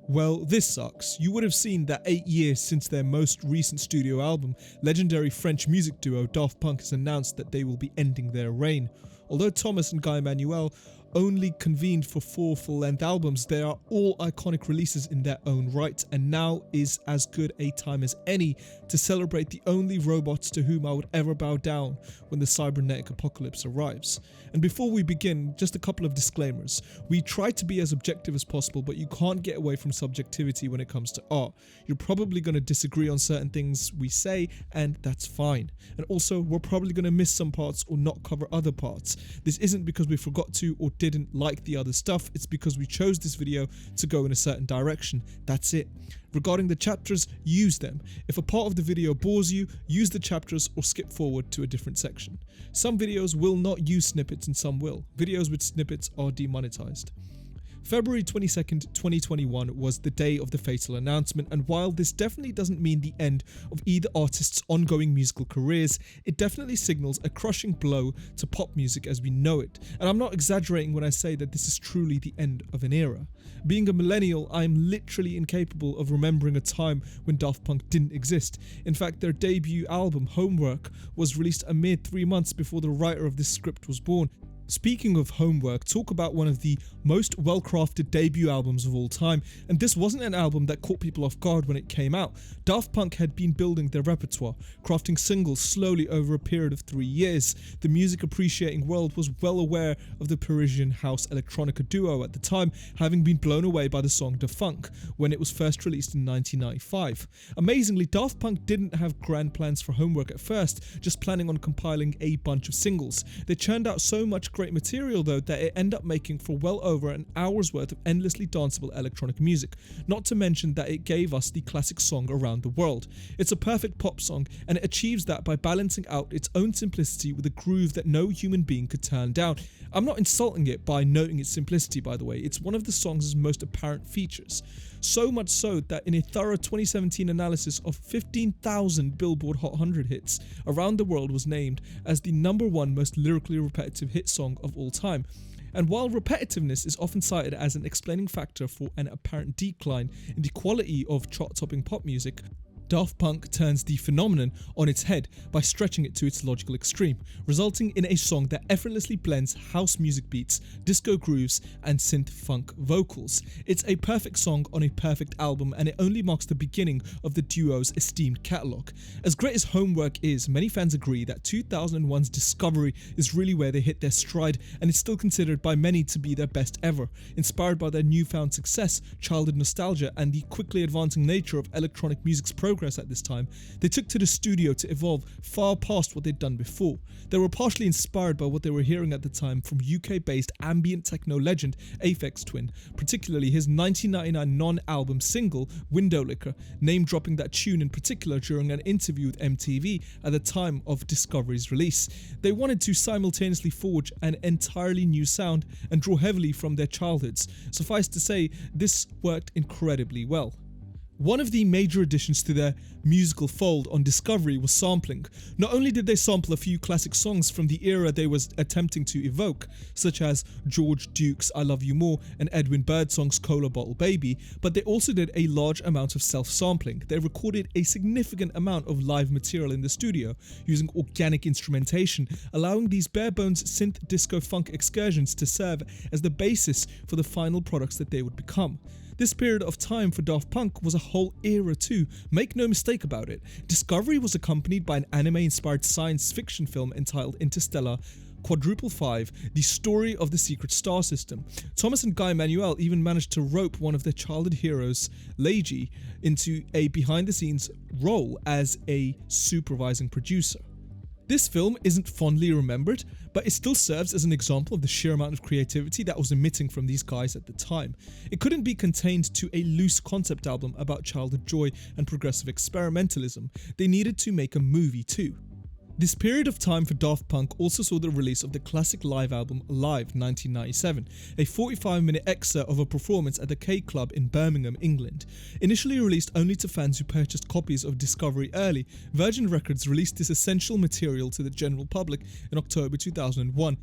Well, this sucks. You would have seen that 8 years since their most recent studio album, legendary French music duo Daft Punk has announced that they will be ending their reign. Although Thomas and Guy Manuel only convened for 4 full-length albums, they are all iconic releases in their own right, and now is as good a time as any to celebrate the only robots to whom I would ever bow down when the cybernetic apocalypse arrives. And before we begin, just a couple of disclaimers. We try to be as objective as possible, but you can't get away from subjectivity when it comes to art. You're probably going to disagree on certain things we say, and that's fine. And also, we're probably going to miss some parts or not cover other parts. This isn't because we forgot to or didn't like the other stuff, it's because we chose this video to go in a certain direction. That's it. Regarding the chapters, use them. If a part of the video bores you, use the chapters or skip forward to a different section. Some videos will not use snippets and some will. Videos with snippets are demonetized. February 22nd, 2021 was the day of the fatal announcement, and while this definitely doesn't mean the end of either artist's ongoing musical careers, it definitely signals a crushing blow to pop music as we know it. And I'm not exaggerating when I say that this is truly the end of an era. Being a millennial, I'm literally incapable of remembering a time when Daft Punk didn't exist. In fact, their debut album, Homework, was released a mere 3 months before the writer of this script was born. Speaking of Homework, talk about one of the most well-crafted debut albums of all time, and this wasn't an album that caught people off guard when it came out. Daft Punk had been building their repertoire, crafting singles slowly over a period of 3 years. The music appreciating world was well aware of the Parisian house electronica duo at the time, having been blown away by the song Da Funk when it was first released in 1995. Amazingly, Daft Punk didn't have grand plans for Homework at first, just planning on compiling a bunch of singles. They churned out so much great material though that it ended up making for well over an hour's worth of endlessly danceable electronic music, not to mention that it gave us the classic song Around the World. It's a perfect pop song, and it achieves that by balancing out its own simplicity with a groove that no human being could turn down. I'm not insulting it by noting its simplicity, by the way. It's one of the song's most apparent features. So much so that in a thorough 2017 analysis of 15,000 Billboard Hot 100 hits, Around the World was named as the #1 most lyrically repetitive hit song of all time. And while repetitiveness is often cited as an explaining factor for an apparent decline in the quality of chart-topping pop music, Daft Punk turns the phenomenon on its head by stretching it to its logical extreme, resulting in a song that effortlessly blends house music beats, disco grooves, and synth funk vocals. It's a perfect song on a perfect album, and it only marks the beginning of the duo's esteemed catalogue. As great as Homework is, many fans agree that 2001's Discovery is really where they hit their stride, and it's still considered by many to be their best ever. Inspired by their newfound success, childhood nostalgia, and the quickly advancing nature of electronic music's progress at this time, they took to the studio to evolve far past what they'd done before. They were partially inspired by what they were hearing at the time from UK-based ambient techno legend Aphex Twin, particularly his 1999 non-album single Window Licker, name-dropping that tune in particular during an interview with MTV at the time of Discovery's release. They wanted to simultaneously forge an entirely new sound and draw heavily from their childhoods. Suffice to say, this worked incredibly well. One of the major additions to their musical fold on Discovery was sampling. Not only did they sample a few classic songs from the era they were attempting to evoke, such as George Duke's I Love You More and Edwin Birdsong's Cola Bottle Baby, but they also did a large amount of self-sampling. They recorded a significant amount of live material in the studio, using organic instrumentation, allowing these bare-bones synth disco funk excursions to serve as the basis for the final products that they would become. This period of time for Daft Punk was a whole era too, make no mistake about it. Discovery was accompanied by an anime-inspired science fiction film entitled Interstellar Quadruple 5, the story of the secret star system. Thomas and Guy Manuel even managed to rope one of their childhood heroes, Leiji, into a behind-the-scenes role as a supervising producer. This film isn't fondly remembered, but it still serves as an example of the sheer amount of creativity that was emitting from these guys at the time. It couldn't be contained to a loose concept album about childhood joy and progressive experimentalism. They needed to make a movie too. This period of time for Daft Punk also saw the release of the classic live album Live 1997, a 45-minute excerpt of a performance at the K Club in Birmingham, England. Initially released only to fans who purchased copies of Discovery early, Virgin Records released this essential material to the general public in October 2001.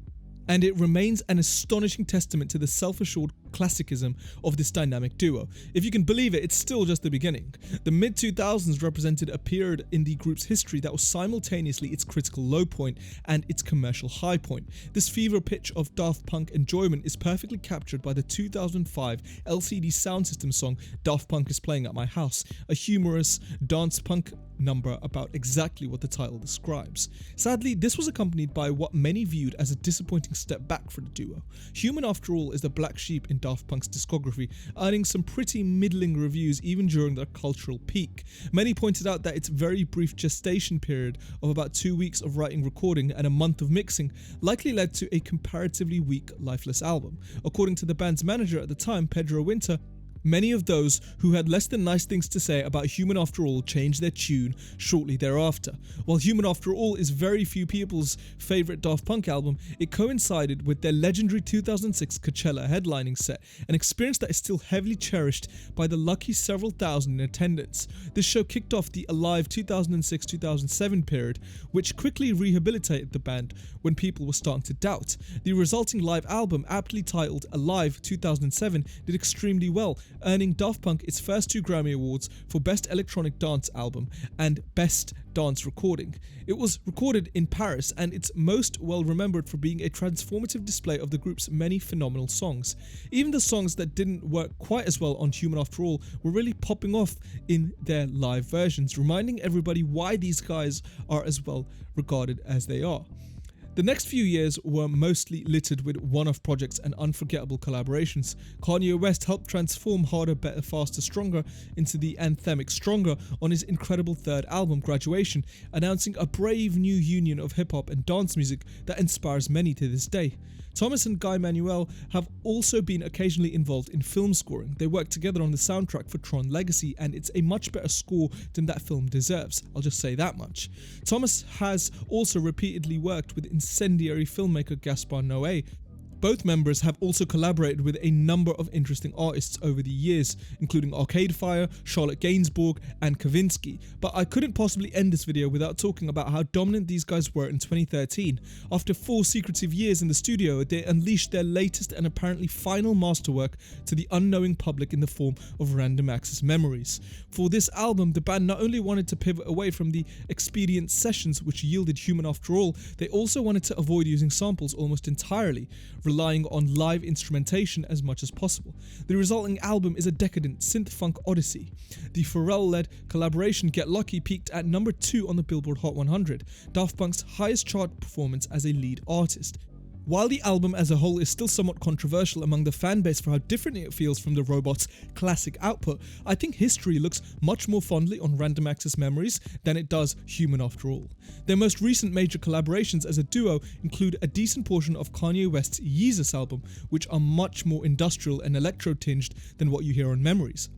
and it remains an astonishing testament to the self-assured classicism of this dynamic duo. If you can believe it, it's still just the beginning. The mid-2000s represented a period in the group's history that was simultaneously its critical low point and its commercial high point. This fever pitch of Daft Punk enjoyment is perfectly captured by the 2005 LCD Soundsystem song Daft Punk is Playing at My House, a humorous dance punk number about exactly what the title describes. Sadly, this was accompanied by what many viewed as a disappointing step back for the duo. Human, after all, is the black sheep in Daft Punk's discography, earning some pretty middling reviews even during their cultural peak. Many pointed out that its very brief gestation period of about 2 weeks of writing, recording, and a month of mixing likely led to a comparatively weak, lifeless album. According to the band's manager at the time, Pedro Winter, many of those who had less than nice things to say about Human After All changed their tune shortly thereafter. While Human After All is very few people's favourite Daft Punk album, it coincided with their legendary 2006 Coachella headlining set, an experience that is still heavily cherished by the lucky several thousand in attendance. This show kicked off the Alive 2006-2007 period, which quickly rehabilitated the band when people were starting to doubt. The resulting live album, aptly titled Alive 2007, did extremely well, earning Daft Punk its first 2 Grammy Awards for Best Electronic Dance Album and Best Dance Recording. It was recorded in Paris, and it's most well remembered for being a transformative display of the group's many phenomenal songs. Even the songs that didn't work quite as well on Human After All were really popping off in their live versions, reminding everybody why these guys are as well regarded as they are. The next few years were mostly littered with one-off projects and unforgettable collaborations. Kanye West helped transform Harder, Better, Faster, Stronger into the anthemic Stronger on his incredible third album, Graduation, announcing a brave new union of hip-hop and dance music that inspires many to this day. Thomas and Guy Manuel have also been occasionally involved in film scoring. They worked together on the soundtrack for Tron Legacy, and it's a much better score than that film deserves. I'll just say that much. Thomas has also repeatedly worked with incendiary filmmaker Gaspar Noé. Both members have also collaborated with a number of interesting artists over the years, including Arcade Fire, Charlotte Gainsbourg, and Kavinsky. But I couldn't possibly end this video without talking about how dominant these guys were in 2013. After 4 secretive years in the studio, they unleashed their latest and apparently final masterwork to the unknowing public in the form of Random Access Memories. For this album, the band not only wanted to pivot away from the expedient sessions which yielded Human After All, they also wanted to avoid using samples almost entirely, relying on live instrumentation as much as possible. The resulting album is a decadent synth-funk odyssey. The Pharrell-led collaboration Get Lucky peaked at number 2 on the Billboard Hot 100, Daft Punk's highest chart performance as a lead artist. While the album as a whole is still somewhat controversial among the fanbase for how different it feels from the Robots' classic output, I think history looks much more fondly on Random Access Memories than it does Human After All. Their most recent major collaborations as a duo include a decent portion of Kanye West's Yeezus album, which are much more industrial and electro-tinged than what you hear on Memories.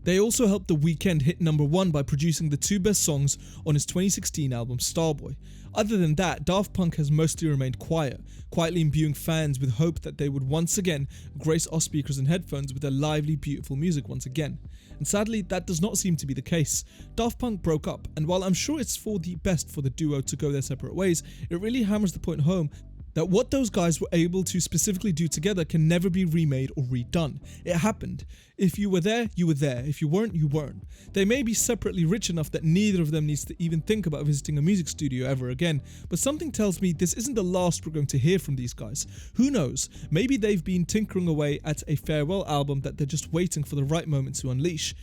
They also helped The Weeknd hit number 1 by producing the 2 best songs on his 2016 album Starboy. Other than that, Daft Punk has mostly remained quietly imbuing fans with hope that they would once again grace our speakers and headphones with their lively, beautiful music once again. And sadly, that does not seem to be the case. Daft Punk broke up, and while I'm sure it's for the best for the duo to go their separate ways, it really hammers the point home that what those guys were able to specifically do together can never be remade or redone. It happened. If you were there, you were there. If you weren't, you weren't. They may be separately rich enough that neither of them needs to even think about visiting a music studio ever again, but something tells me this isn't the last we're going to hear from these guys. Who knows? Maybe they've been tinkering away at a farewell album that they're just waiting for the right moment to unleash.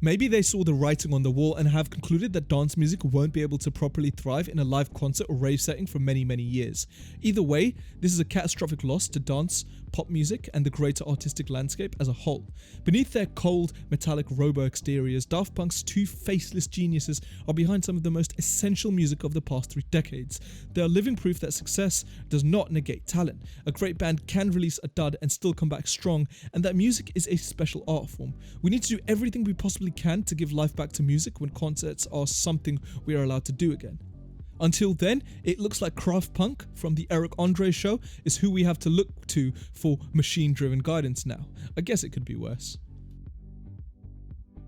Maybe they saw the writing on the wall and have concluded that dance music won't be able to properly thrive in a live concert or rave setting for many, many years. Either way, this is a catastrophic loss to dance, pop music, and the greater artistic landscape as a whole. Beneath their cold, metallic robo-exteriors, Daft Punk's 2 faceless geniuses are behind some of the most essential music of the past 3 decades. They are living proof that success does not negate talent. A great band can release a dud and still come back strong, and that music is a special art form. We need to do everything we possibly can to give life back to music when concerts are something we are allowed to do again. Until then, it looks like Kraft Punk from the Eric Andre show is who we have to look to for machine-driven guidance now. I guess it could be worse.